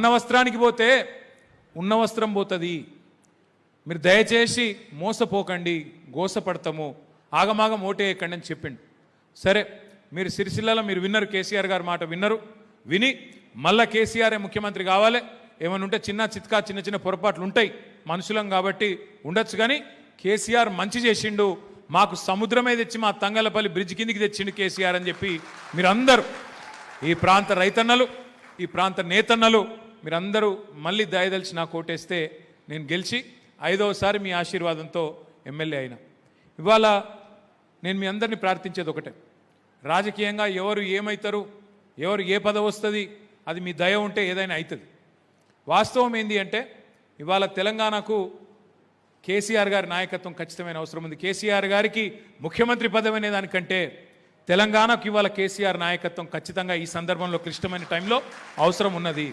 ఉన్న వస్త్రానికి పోతే ఉన్న వస్త్రం పోతుంది. మీరు దయచేసి మోసపోకండి, గోసపడతాము, ఆగమాగం ఓటేయకండి అని చెప్పిండు. సరే, మీరు సిరిసిల్లలో మీరు విన్నరు, కేసీఆర్ గారి మాట విని మళ్ళా కేసీఆరే ముఖ్యమంత్రి కావాలి. ఏమైనా ఉంటే చిన్న చిన్న పొరపాట్లు ఉంటాయి, మనుషులం కాబట్టి ఉండొచ్చు. కానీ కేసీఆర్ మంచి చేసిండు, మాకు సముద్రమే తెచ్చి మా తంగలపల్లి బ్రిడ్జ్ కిందికి తెచ్చిండు కేసీఆర్ అని చెప్పి మీరందరూ, ఈ ప్రాంత రైతన్నలు, ఈ ప్రాంత నేతన్నలు మీరందరూ మళ్ళీ దయదలిచి నాకు ఓటేస్తే నేను గెలిచి 5వసారి మీ ఆశీర్వాదంతో ఎమ్మెల్యే అయినా. ఇవాళ నేను మీ అందరినీ ప్రార్థించేది ఒకటే, రాజకీయంగా ఎవరు ఏమవుతారు, ఎవరు ఏ పదవి వస్తుంది, అది మీ దయ ఉంటే ఏదైనా అవుతుంది. వాస్తవం ఏంది అంటే ఇవాళ తెలంగాణకు కేసీఆర్ గారి నాయకత్వం ఖచ్చితమైన అవసరం ఉంది. కేసీఆర్ గారికి ముఖ్యమంత్రి పదవి అనే దానికంటే తెలంగాణకు ఇవాళ కేసీఆర్ నాయకత్వం ఖచ్చితంగా ఈ సందర్భంలో క్లిష్టమైన టైంలో అవసరం ఉన్నది.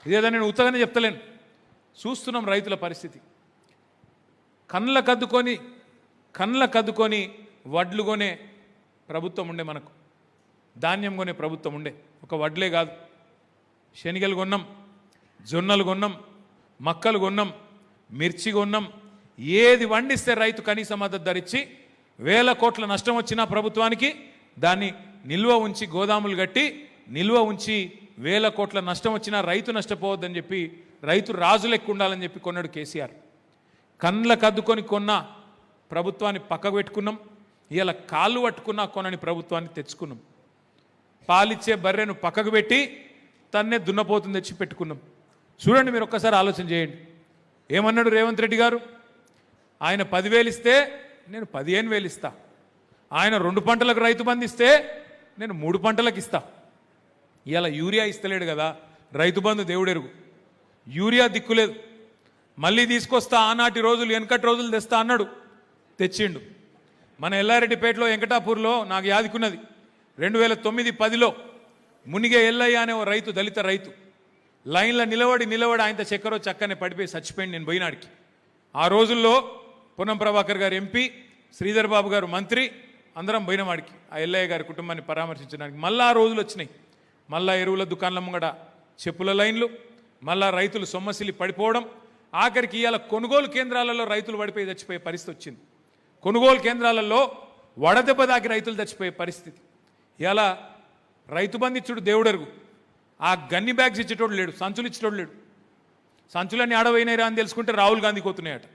ఇదేదో నేను ఉత్తగానే చెప్తలేను, చూస్తున్నాం రైతుల పరిస్థితి. కళ్ళ కద్దుకొని వడ్లు కొనే ప్రభుత్వం ఉండే, మనకు ధాన్యం కొనే ప్రభుత్వం ఉండే. ఒక వడ్లే కాదు, శనగలు కొన్నాం, జొన్నలు కొన్నాం, మక్కలు కొన్నాం, మిర్చి కొన్నాం. ఏది వండిస్తే రైతు కనీస మద్దతు ధరించి 1000 కోట్ల నష్టం వచ్చినా ప్రభుత్వానికి దాన్ని నిల్వ ఉంచి గోదాములు కట్టి నిల్వ ఉంచి 1000 కోట్ల నష్టం వచ్చినా రైతు నష్టపోవద్దని చెప్పి రైతు రాజు లెక్క ఉండాలని చెప్పి కొన్నాడు కేసీఆర్. కద్దుకొని కొన్న ప్రభుత్వాన్ని పక్కకు పెట్టుకున్నాం. ఇలా కాళ్ళు పట్టుకున్నా కొనని ప్రభుత్వాన్ని తెచ్చుకున్నాం. పాలిచ్చే బర్రెను పక్కకు పెట్టి తన్నే దున్నపోతుంది తెచ్చి పెట్టుకున్నాం. చూడండి, మీరు ఒక్కసారి ఆలోచన చేయండి. ఏమన్నాడు రేవంత్ రెడ్డి గారు? ఆయన 10,000 ఇస్తే నేను 15,000 ఇస్తా. ఆయన 2 పంటలకు రైతు బంధు ఇస్తే నేను 3 పంటలకు ఇస్తా. ఇలా యూరియా ఇస్తలేడు కదా, రైతు బంధు దేవుడెరుగు. యూరియా దిక్కులేదు, మళ్ళీ తీసుకొస్తా, ఆనాటి రోజులు వెనకటి రోజులు తెస్తా అన్నాడు, తెచ్చిండు. మన ఎల్లారెడ్డిపేటలో వెంకటాపూర్లో నాకు యాదికున్నది, 2009-10లో మునిగే ఎల్లయ్య అనే ఓ రైతు, దళిత రైతు, లైన్లో నిలబడి ఆయనతో చక్కెర చక్కనే పడిపోయి చచ్చిపోయింది. నేను పోయినాడికి. ఆ రోజుల్లో పొన్నం ప్రభాకర్ గారు ఎంపీ, శ్రీధర్ బాబు గారు మంత్రి, అందరం పోయినవాడికి ఆ ఎల్లయ్య గారి కుటుంబాన్ని పరామర్శించడానికి. మళ్ళా ఆ రోజులు వచ్చినాయి. మళ్ళా ఎరువుల దుకాణాల ముంగడ చెప్పుల లైన్లు, మళ్ళా రైతులు సొమ్మసిల్లి పడిపోవడం, ఆఖరికి ఇవాళ కొనుగోలు కేంద్రాలలో రైతులు పడిపోయి చచ్చిపోయే పరిస్థితి వచ్చింది. కొనుగోలు కేంద్రాలలో వడదెబ్బ దాకి రైతులు చచ్చిపోయే పరిస్థితి. ఇలా రైతు బంధు ఇచ్చుడు దేవుడెరుగు, ఆ గన్ని బ్యాగ్స్ ఇచ్చేటోడు లేడు, సంచులు ఇచ్చేటోడు లేడు. సంచులన్నీ ఆడవైనాయిరా అని తెలుసుకుంటే రాహుల్ గాంధీకి పోతున్నాయట.